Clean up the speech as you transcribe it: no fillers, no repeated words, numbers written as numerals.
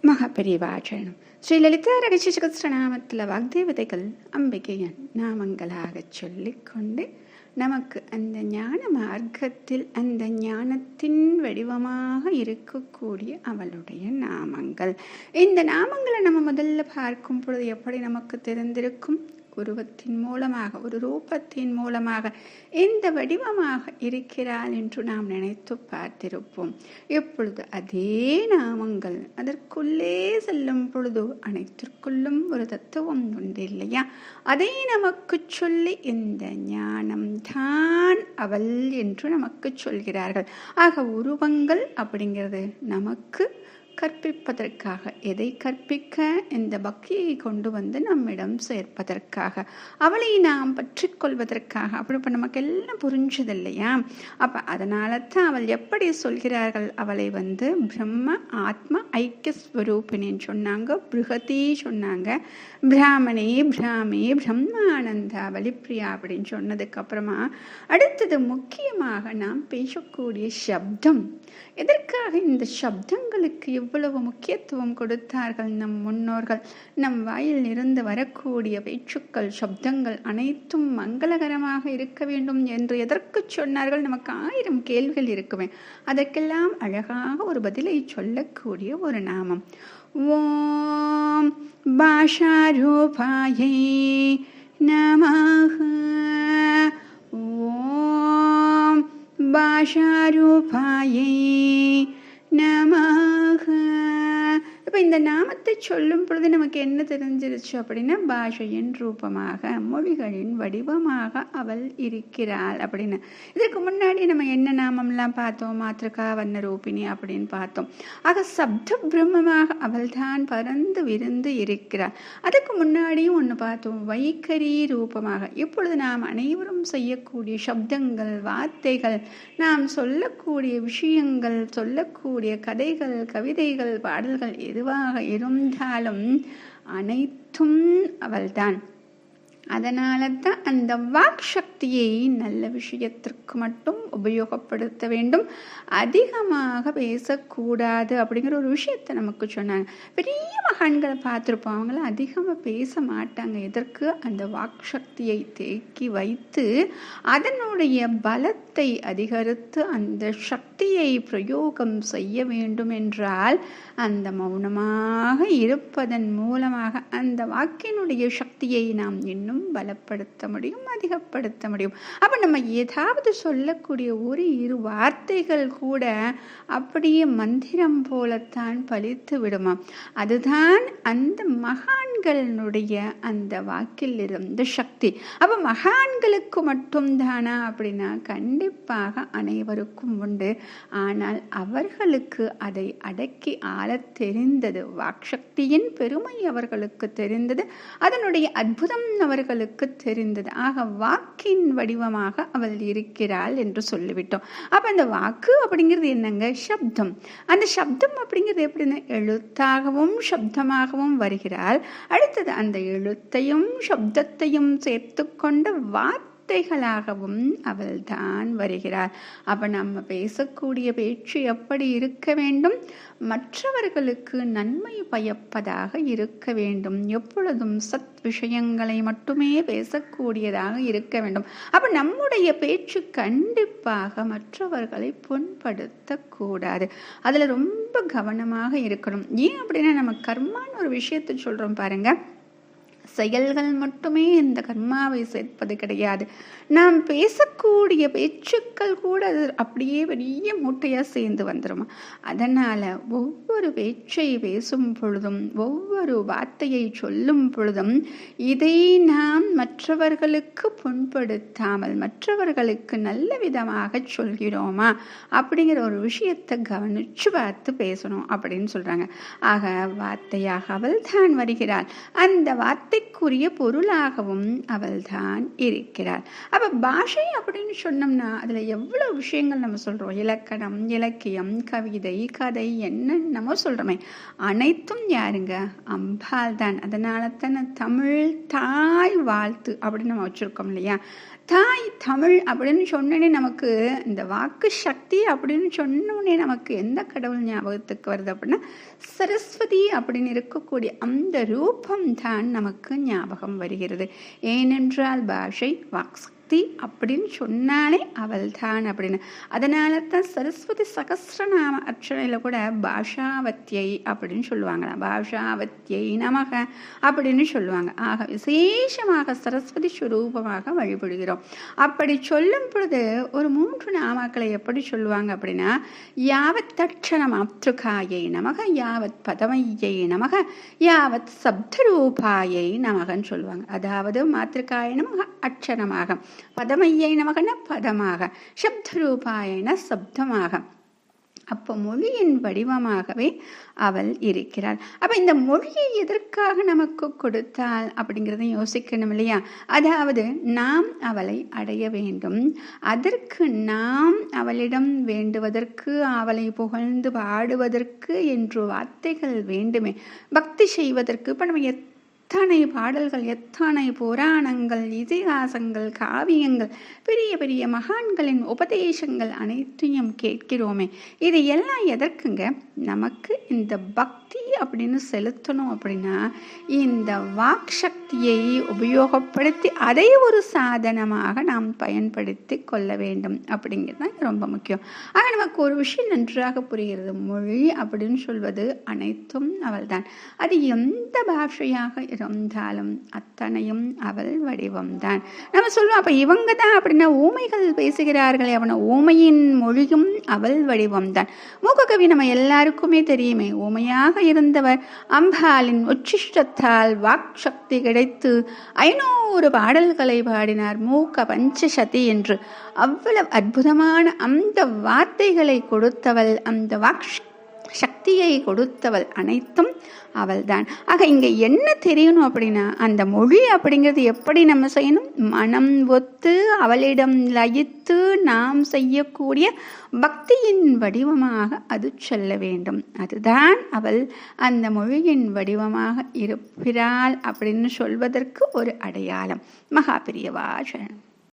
மகாபெரிவாச்சரணம். ஸ்ரீ லலிதா ரகசிய சகஸ்ரநாமத்தில் வாக்தேவதைகள் அம்பிகையன் நாமங்களாகச் சொல்லிக்கொண்டு நமக்கு அந்த ஞான மார்க்கத்தில் அந்த ஞானத்தின் வடிவமாக இருக்கக்கூடிய அவளுடைய நாமங்கள். இந்த நாமங்களை நம்ம முதல்ல பார்க்கும் பொழுது எப்படி நமக்கு தெரிந்திருக்கும்? உருவத்தின் மூலமாக, ஒரு ரூபத்தின் மூலமாக எந்த வடிவமாக இருக்கிறாள் என்று நாம் நினைத்து பார்த்திருப்போம். எப்பொழுது அதே நாமங்கள் அதற்குள்ளே செல்லும் பொழுது அனைத்திற்குள்ளும் ஒரு தத்துவம் உண்டு இல்லையா? அதை நமக்கு சொல்லி இந்த ஞானம் தான் அவள் என்று நமக்கு சொல்கிறார்கள். ஆக உருவங்கள் அப்படிங்கிறது நமக்கு கற்பிப்பதற்காக, எதை கற்பிக்க? இந்த பக்தியை கொண்டு வந்து நம்மிடம் சேர்ப்பதற்காக, அவளை நாம் பற்றி கொள்வதற்காக. அப்படி இப்போ நமக்கு எல்லாம் புரிஞ்சது இல்லையா? அப்போ அதனால தான் அவள் எப்படி சொல்கிறார்கள்? அவளை வந்து பிரம்ம ஆத்ம ஐக்கிய ஸ்வரூபிணின்னு சொன்னாங்க, பிருகதி சொன்னாங்க, பிராமணே பிராமே பிரம்மானந்தா வலிப்பிரியா அப்படின்னு சொன்னதுக்கு அப்புறமா அடுத்தது முக்கியமாக நாம் பேசக்கூடிய சப்தம். எதற்காக இந்த சப்தங்களுக்கு இவ்வளவு முக்கியத்துவம் கொடுத்தார்கள் நம் முன்னோர்கள்? நம் வாயில் இருந்து வரக்கூடிய பேச்சுக்கள், சப்தங்கள் அனைத்தும் மங்களகரமாக இருக்க வேண்டும் என்று எதற்கு சொன்னார்கள்? நமக்கு 1000 கேள்விகள் இருக்குமே. அதற்கெல்லாம் அழகாக ஒரு பதிலை சொல்லக்கூடிய ஒரு நாமம். ஓம் பாஷாரூபாயை நமஹ. ஓம் பாஷாரூபாயை நமஹ. இப்போ இந்த நாமத்தை சொல்லும் பொழுது நமக்கு என்ன தெரிஞ்சிருச்சு அப்படின்னா, பாஷையின் ரூபமாக, மொழிகளின் வடிவமாக அவள் இருக்கிறாள் அப்படின்னு. இதற்கு முன்னாடி நம்ம என்ன நாமம்லாம் பார்த்தோம்? மாத்ருகா வர்ண ரூபிணி அப்படின்னு பார்த்தோம். ஆக சப்த பிரம்மமாக அவள் தான் பறந்து விருந்து இருக்கிறாள். அதுக்கு முன்னாடியும் ஒன்று பார்த்தோம், வைகரி ரூபமாக. இப்பொழுது நாம் அனைவரும் செய்யக்கூடிய சப்தங்கள், வார்த்தைகள், நாம் சொல்லக்கூடிய விஷயங்கள், சொல்லக்கூடிய கதைகள், கவிதைகள், பாடல்கள் எதுவாக இருந்தாலும் அனைத்தும் அவள்தான். அதனால தான் அந்த வாக் சக்தியை நல்ல விஷயத்திற்கு மட்டும் உபயோகப்படுத்த வேண்டும், அதிகமாக பேசக்கூடாது அப்படிங்கிற ஒரு விஷயத்தை நமக்கு சொன்னாங்க. பெரிய மகான்களை பார்த்துருப்போம், அவங்களாம் அதிகமாக பேச மாட்டாங்க. எதற்கு? அந்த வாக் சக்தியை தேக்கி வைத்து அதனுடைய பலத்தை அதிகரித்து அந்த சக்தியை பிரயோகம் செய்ய வேண்டும் என்றால் அந்த மௌனமாக இருப்பதன் மூலமாக அந்த வாக்கினுடைய சக்தியை நாம் இன்னும் பலப்படுத்த முடியும், அதிகப்படுத்த முடியும். அப்ப நம்ம ஏதாவது சொல்லக்கூடிய ஒரு 2 வார்த்தைகள் கூட அப்படியே மந்திரம் போலத்தான் பலித்து விடுமா. அதுதான் அந்த மகான்களுடைய அந்த வாக்கில் இருந்த சக்தி. அப்ப மகான்களுக்கு மட்டும் தானா அப்படின்னா கண்டிப்பாக அனைவருக்கும் உண்டு. ஆனால் அவர்களுக்கு அதை அடக்கி ஆள தெரிந்தது, வாக்சக்தியின் பெருமை அவர்களுக்கு தெரிந்தது, அதனுடைய அற்புதம் அவர்களுக்கு தெரிந்தது. ஆக வாக்கின் வடிவமாக அவள் இருக்கிறாள் என்று சொல்லிவிட்டோம். அப்ப அந்த வாக்கு அப்படிங்கிறது என்னங்க? சப்தம். அந்த சப்தம் அப்படிங்கிறது எப்படின்னா எழுத்தாகவும் சப்தமாகவும் வருகிறாள். அடுத்தது அந்த எழுத்தையும் சப்தத்தையும் சேர்த்து கொண்ட வார்த்தைகளாகவும் அவள் தான் வருகிறார். அப்ப நம்ம பேசக்கூடிய பேச்சு எப்படி இருக்க வேண்டும்? மற்றவர்களுக்கு நன்மை பயப்பதாக இருக்க வேண்டும். எப்பொழுதும் சத் விஷயங்களை மட்டுமே பேசக்கூடியதாக இருக்க வேண்டும். அப்ப நம்முடைய பேச்சு கண்டிப்பாக மற்றவர்களை புண்படுத்தக்கூடாது. அதுல ரொம்ப கவனமாக இருக்கணும். ஏன் அப்படின்னா நம்ம கர்மான்னு ஒரு விஷயத்தை சொல்றோம் பாருங்க. செயல்கள் மட்டுமே இந்த கர்மாவை சேர்ப்பது கிடையாது. நாம் பேசக்கூடிய பேச்சுக்கள் கூட அது அப்படியே பெரிய மூட்டையா சேர்ந்து வந்துருமா. அதனால ஒவ்வொரு பேச்சை பேசும் பொழுதும், ஒவ்வொரு வார்த்தையை சொல்லும் பொழுதும் இதை நாம் மற்றவர்களுக்கு புண்படுத்தாமல் மற்றவர்களுக்கு நல்ல விதமாக சொல்கிறோமா அப்படிங்கிற ஒரு விஷயத்தை கவனிச்சு பார்த்து பேசணும் அப்படின்னு சொல்றாங்க. ஆக வார்த்தையாக அவள் தான் வருகிறாள். அந்த வார்த்தைக்குரிய பொருளாகவும் அவள் தான் இருக்கிறாள். அப்ப பாஷை அப்படின்னு சொன்னோம்னா அதுல எவ்வளவு விஷயங்கள் நம்ம சொல்றோம். இலக்கணம், இலக்கியம், கவிதை, கதை, என்னென்ன நம்ம சொல்கிறோமே, அனைத்தும் யாருங்க? அம்பாள் தான். அதனால தானே தமிழ் தாய் வாழ்த்து அப்படின்னு நம்ம வச்சுருக்கோம் இல்லையா? தாய் தமிழ் அப்படின்னு சொன்னோடனே நமக்கு இந்த வாக்கு சக்தி அப்படின்னு சொன்னோடனே நமக்கு எந்த கடவுள் ஞாபகத்துக்கு வருது அப்படின்னா, சரஸ்வதி அப்படின்னு இருக்கக்கூடிய அந்த ரூபம் தான் நமக்கு ஞாபகம் வருகிறது. ஏனென்றால் பாஷை வாக்சக்தி அப்படின்னு சொன்னாலே அவள் தான் அப்படின்னு. அதனால தான் சரஸ்வதி சகஸ்ரநாம அர்ச்சனையில் கூட பாஷாவத்தியை அப்படின்னு சொல்லுவாங்களா, பாஷாவத்தியை நமக அப்படின்னு சொல்லுவாங்க. ஆக விசேஷமாக சரஸ்வதி ஸ்வரூபமாக வழிபடுகிறோம். அப்படி சொல்லும் பொழுது ஒரு 3 நாமாக்களை எப்படி சொல்லுவாங்க அப்படின்னா, யாவத் தட்சண மாத்ருகாயை நமக, யாவத் பதமையை நமக, யாவத் சப்தரூபாயை நமகன்னு சொல்லுவாங்க. அதாவது மாத்ருகாய நமக அட்சணமாக, பதமையை நமகன பதமாக, சப்தரூபாயன சப்தமாக. அப்போ மொழியின் வடிவமாகவே அவள் இருக்கிறாள். அப்போ இந்த மொழியை எதற்காக நமக்கு கொடுத்தாள் அப்படிங்கிறத யோசிக்கணும் இல்லையா? அதாவது நாம் அவளை அடைய வேண்டும். அதற்கு நாம் அவளிடம் வேண்டுவதற்கு, அவளை புகழ்ந்து பாடுவதற்கு என்று வார்த்தைகள் வேண்டுமே. பக்தி செய்வதற்கு இப்போ நம்ம எத்தனை பாடல்கள், எத்தனை புராணங்கள், இதிகாசங்கள், காவியங்கள், பெரிய பெரிய மகான்களின் உபதேசங்கள் அனைத்தையும் கேட்கிறோமே. இது எல்லாம் எதற்குங்க? நமக்கு இந்த பக்தி அப்படின்னு செலுத்தணும் அப்படின்னா இந்த வாக் சக்தியை உபயோகப்படுத்தி அதை ஒரு சாதனமாக நாம் பயன்படுத்தி கொள்ள வேண்டும் அப்படிங்கிறது தான் ரொம்ப முக்கியம். ஆக நமக்கு ஒரு விஷயம் நன்றாக புரிகிறது. மொழி அப்படின்னு சொல்வது அனைத்தும் அவள்தான். அது எந்த பாஷையாக இருந்தாலும் அத்தனையும் அவள் வடிவம்தான். நம்ம சொல்லுவோம், அப்போ இவங்க தான் அப்படின்னா ஊமைகள் பேசுகிறார்களே, அவனை ஊமையின் மொழியும் அவள் வடிவம்தான். மூக்ககவி நம்ம எல்லாருக்குமே தெரியுமே, ஊமையாக இருந்தவர் அம்பாளின் உச்சிஷ்டத்தால் வாக் சக்தி கிடைத்து 500 பாடல்களை பாடினார், மூக்க பஞ்சசதி என்று. அவ்வளவு அற்புதமான அந்த வார்த்தைகளை கொடுத்தவள், அந்த வாக் சக்தியை கொடுத்தவள் அனைத்தும் அவள்தான். ஆக இங்கே என்ன தெரியணும் அப்படின்னா, அந்த மொழி அப்படிங்கிறது எப்படி நம்ம செய்யணும்? மனம் ஒத்து அவளிடம் லயித்து நாம் செய்யக்கூடிய பக்தியின் வடிவமாக அது சொல்ல வேண்டும். அதுதான் அவள் அந்த மொழியின் வடிவமாக இருப்பிறாள் அப்படின்னு சொல்வதற்கு ஒரு அடையாளம். மகாபிரியவா சரணம்.